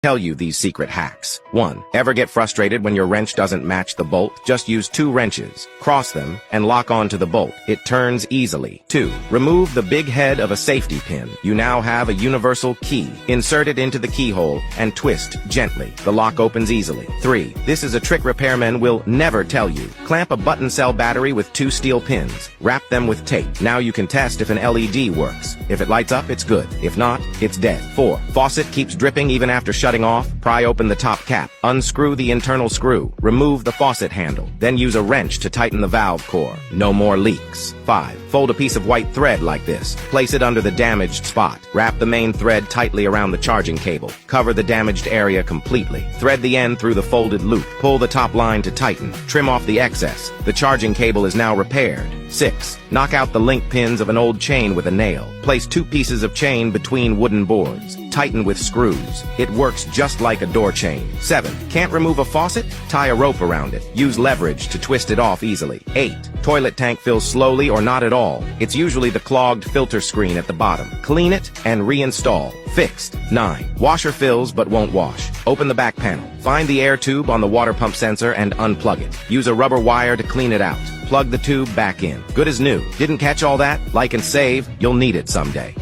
Tell you these secret hacks. 1. Ever get frustrated when your wrench doesn't match the bolt? Just use 2 wrenches, cross them, and lock onto the bolt. It turns easily. 2. Remove the big head of a safety pin. You now have a universal key. Insert it into the keyhole and twist gently. The lock opens easily. 3. This is a trick repairmen will never tell you. Clamp a button cell battery with 2 steel pins. Wrap them with tape. Now you can test if an LED works. If it lights up, it's good. If not, it's dead. 4. Faucet keeps dripping even after shutting off. Pry open the top cap. Unscrew the internal screw. Remove the faucet handle. Then use a wrench to tighten the valve core. No more leaks. 5. Fold a piece of white thread like this. Place it under the damaged spot. Wrap the main thread tightly around the charging cable. Cover the damaged area completely. Thread the end through the folded loop. Pull the top line to tighten. Trim off the excess. The charging cable is now repaired. 6. Knock out the link pins of an old chain with a nail. Place 2 pieces of chain between wooden boards. Tighten with screws. It works just like a door chain. 7. Can't remove a faucet? Tie a rope around it. Use leverage to twist it off easily. 8. Toilet tank fills slowly or not at all. It's usually the clogged filter screen at the bottom. Clean it and reinstall. Fixed. 9. Washer fills but won't wash. Open the back panel. Find the air tube on the water pump sensor and unplug it. Use a rubber wire to clean it out. Plug the tube back in. Good as new. Didn't catch all that? Like and save. You'll need it someday.